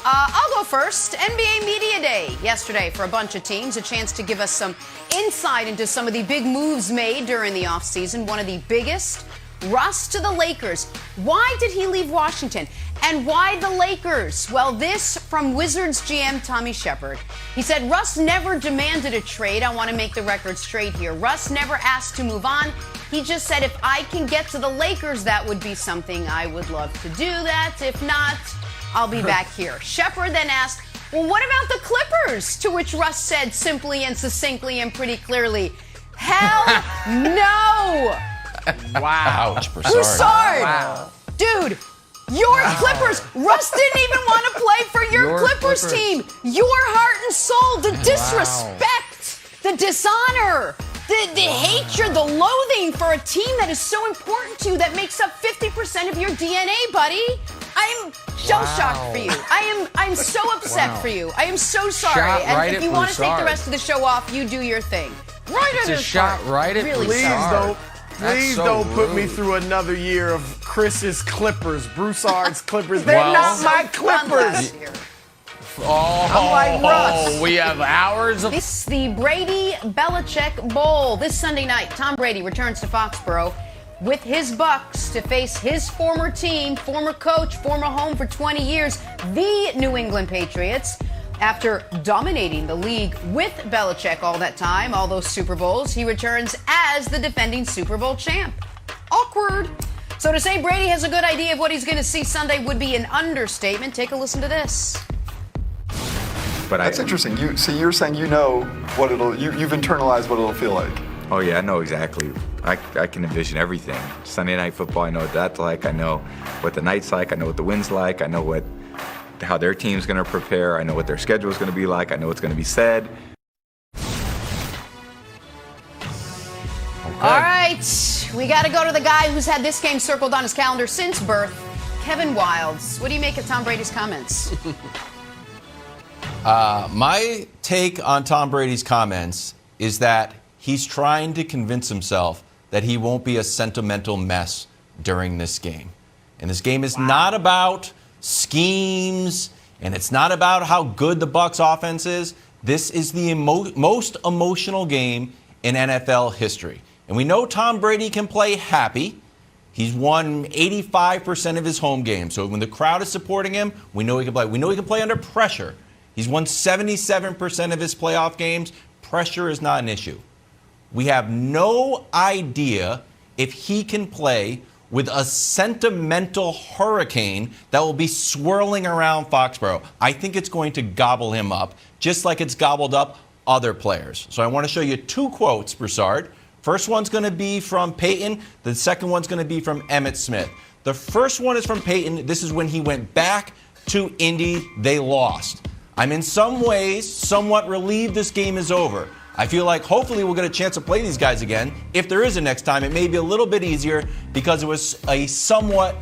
I'll go first. NBA Media Day yesterday for a bunch of teams. A chance to give us some insight into some of the big moves made during the offseason. One of the biggest, Russ to the Lakers. Why did he leave Washington? And why the Lakers? Well, this from Wizards GM Tommy Sheppard. He said, Russ never demanded a trade. I want to make the record straight here. Russ never asked to move on. He just said, if I can get to the Lakers, that would be something I would love to do that. If not, I'll be back here. Sheppard then asked, well, what about the Clippers? To which Russ said simply and succinctly and pretty clearly, hell no. Wow. Ouch, Broussard. Wow. Dude, your Clippers. Russ didn't even want to play for your Clippers team. Your heart and soul, the disrespect, the dishonor, the hatred, the loathing for a team that is so important to you, that makes up 50% of your DNA, buddy. I'm shell-shocked for you. I'm so upset for you. I am so sorry. And if you want to take the rest of the show off, you do your thing. Right at his shot right at really Please don't put me through another year of Chris's Clippers, Broussard's Clippers. They're not my Clippers. I'm like Russ. We have hours of... This the Brady-Belichick Bowl. This Sunday night, Tom Brady returns to Foxboro with his Bucs to face his former team, former coach, former home for 20 years, the New England Patriots. After dominating the league with Belichick all that time, all those Super Bowls, he returns as the defending Super Bowl champ. Awkward. So to say Brady has a good idea of what he's going to see Sunday would be an understatement. Take a listen to this. But that's interesting. You're saying you know what you've internalized what it'll feel like. Oh yeah, I know exactly. I can envision everything. Sunday night football, I know what that's like. I know what the night's like. I know what the wind's like. I know how their team's going to prepare. I know what their schedule is going to be like. I know what's going to be said. Okay. All right, we got to go to the guy who's had this game circled on his calendar since birth, Kevin Wildes. What do you make of Tom Brady's comments? My take on Tom Brady's comments is that he's trying to convince himself that he won't be a sentimental mess during this game. And this game is not about schemes, and it's not about how good the Bucs offense is. This is the most emotional game in NFL history. And we know Tom Brady can play happy. He's won 85% of his home games. So when the crowd is supporting him, we know he can play. We know he can play under pressure. He's won 77% of his playoff games. Pressure is not an issue. We have no idea if he can play with a sentimental hurricane that will be swirling around Foxboro. I think it's going to gobble him up, just like it's gobbled up other players. So I want to show you two quotes, Broussard. First one's going to be from Peyton. The second one's going to be from Emmitt Smith. The first one is from Peyton. This is when he went back to Indy. They lost. I'm in some ways somewhat relieved this game is over. I feel like hopefully we'll get a chance to play these guys again. If there is a next time, it may be a little bit easier because it was somewhat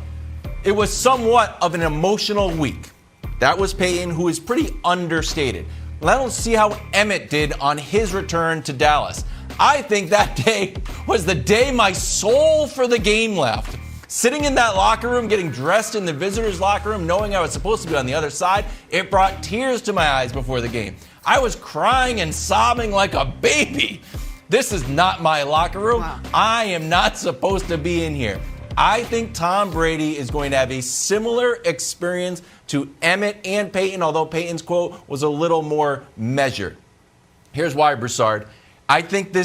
of an emotional week. That was Peyton, who is pretty understated. Let us see how Emmitt did on his return to Dallas. I think that day was the day my soul for the game left. Sitting in that locker room, getting dressed in the visitors' locker room, knowing I was supposed to be on the other side, it brought tears to my eyes before the game. I was crying and sobbing like a baby. This is not my locker room. Wow. I am not supposed to be in here. I think Tom Brady is going to have a similar experience to Emmitt and Peyton, although Peyton's quote was a little more measured. Here's why, Broussard. I think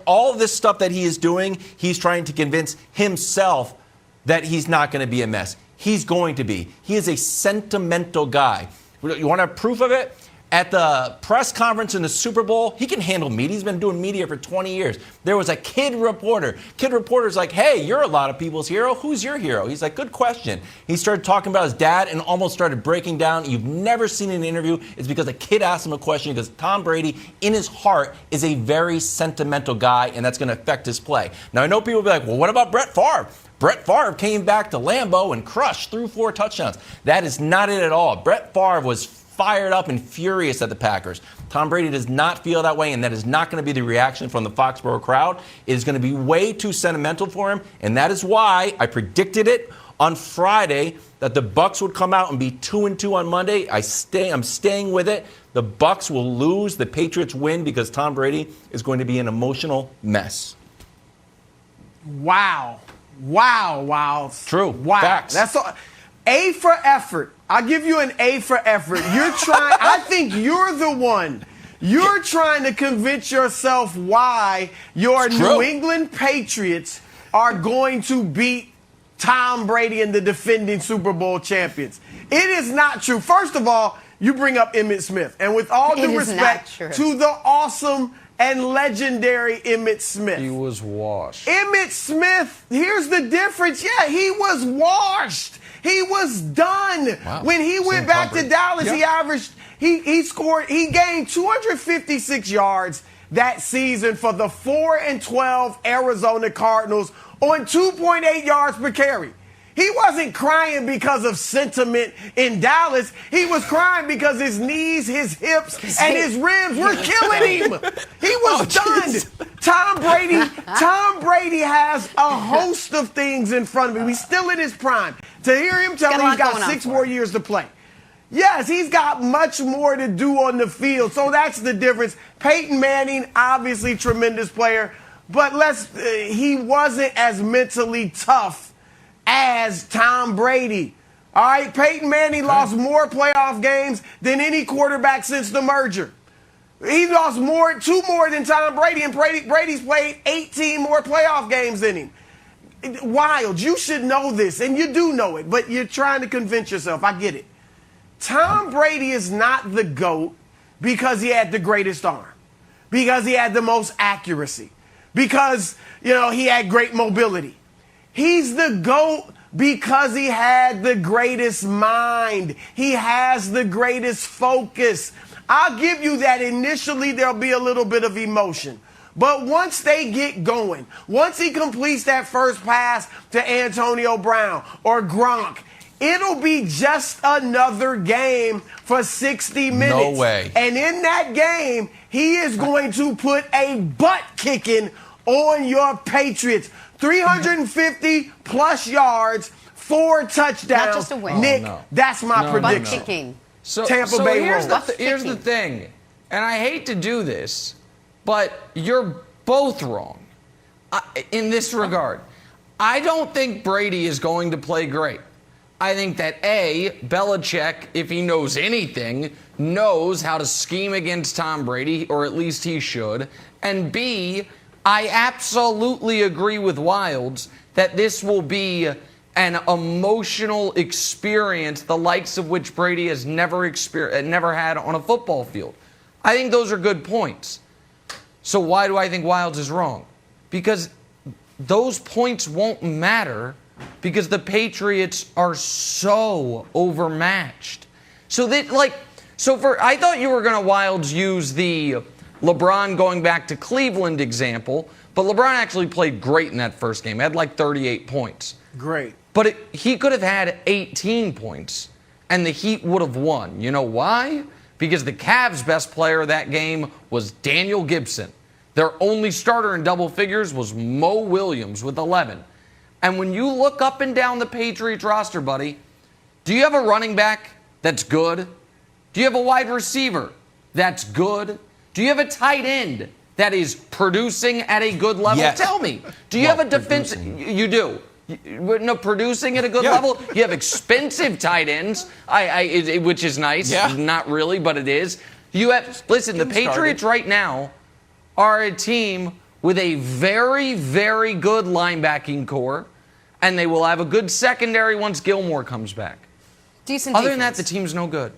all of this stuff that he is doing, he's trying to convince himself that he's not going to be a mess. He's going to be. He is a sentimental guy. You want to have proof of it? At the press conference in the Super Bowl, he can handle media. He's been doing media for 20 years. There was a kid reporter. Kid reporter's like, hey, you're a lot of people's hero. Who's your hero? He's like, good question. He started talking about his dad and almost started breaking down. You've never seen an interview. It's because a kid asked him a question because Tom Brady, in his heart, is a very sentimental guy, and that's going to affect his play. Now, I know people will be like, well, what about Brett Favre? Brett Favre came back to Lambeau and crushed, threw 4 touchdowns. That is not it at all. Brett Favre was fired up and furious at the Packers. Tom Brady does not feel that way, and that is not going to be the reaction from the Foxboro crowd. It is going to be way too sentimental for him, and that is why I predicted it on Friday that the Bucs would come out and be 2-2 on Monday. I'm staying with it. The Bucs will lose. The Patriots win because Tom Brady is going to be an emotional mess. Wow. True. Wow. Facts. That's all. A for effort. I'll give you an A for effort. You're trying. I think you're the one. You're trying to convince yourself why your New England Patriots are going to beat Tom Brady and the defending Super Bowl champions. It is not true. First of all, you bring up Emmitt Smith. And with all due respect to the awesome and legendary Emmitt Smith. He was washed. Emmitt Smith, here's the difference. Yeah, he was washed. He was done. Wow. When he went back to Dallas, he gained 256 yards that season for the 4-12 Arizona Cardinals on 2.8 yards per carry. He wasn't crying because of sentiment in Dallas. He was crying because his knees, his hips, and his ribs were killing him. He was done. Tom Brady has a host of things in front of him. He's still in his prime. To hear him tell me he's got 6 more years to play. Yes, he's got much more to do on the field. So that's the difference. Peyton Manning, obviously tremendous player, but he wasn't as mentally tough as Tom Brady. All right, Peyton Manning lost more playoff games than any quarterback since the merger. He lost two more than Tom Brady, and Brady's played 18 more playoff games than him. Wild, you should know this, and you do know it, but you're trying to convince yourself. I get it. Tom Brady is not the GOAT because he had the greatest arm, because he had the most accuracy, because, he had great mobility. He's the GOAT because he had the greatest mind. He has the greatest focus. I'll give you that initially there'll be a little bit of emotion. But once they get going, once he completes that first pass to Antonio Brown or Gronk, it'll be just another game for 60 minutes. No way. And in that game, he is going to put a butt kicking on your Patriots. 350 plus yards, 4 touchdowns. Not just a win. Nick, that's my prediction. Butt kicking. Tampa Bay here's rolls. here's the thing, and I hate to do this, but you're both wrong in this regard. I don't think Brady is going to play great. I think that Belichick, if he knows anything, knows how to scheme against Tom Brady, or at least he should. And B, I absolutely agree with Wilds that this will be an emotional experience, the likes of which Brady has never had on a football field. I think those are good points. So why do I think Wilds is wrong? Because those points won't matter because the Patriots are so overmatched. I thought you were going to Wilds use the LeBron going back to Cleveland example, but LeBron actually played great in that first game. He had like 38 points. Great. But he could have had 18 points, and the Heat would have won. You know why? Because the Cavs' best player of that game was Daniel Gibson. Their only starter in double figures was Mo Williams with 11. And when you look up and down the Patriots roster, buddy, do you have a running back that's good? Do you have a wide receiver that's good? Do you have a tight end that is producing at a good level? Yes. Tell me. Do you have a defensive? You do. No, producing at a good level. You have expensive tight ends, which is nice. Yeah. Not really, but it is. Listen, the Patriots right now are a team with a very, very good linebacking core, and they will have a good secondary once Gilmore comes back. Decent Other than defense. that, the team's no good.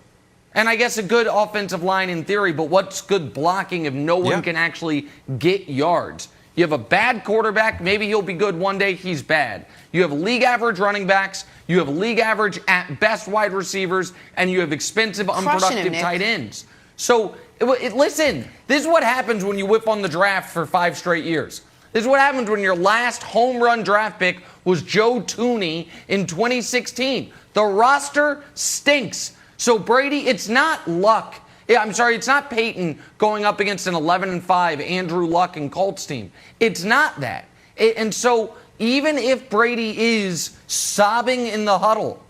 And I guess a good offensive line in theory, but what's good blocking if no one can actually get yards? You have a bad quarterback, maybe he'll be good one day, he's bad. You have league average running backs, you have league average at best wide receivers, and you have expensive, unproductive tight ends. So, listen, this is what happens when you whip on the draft for 5 straight years. This is what happens when your last home run draft pick was Joe Tooney in 2016. The roster stinks. So Brady, it's not luck. It's not Peyton going up against an 11-5 Andrew Luck and Colts team. It's not that. And so even if Brady is sobbing in the huddle,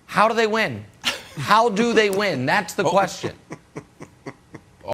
how do they win? How do they win? That's the question.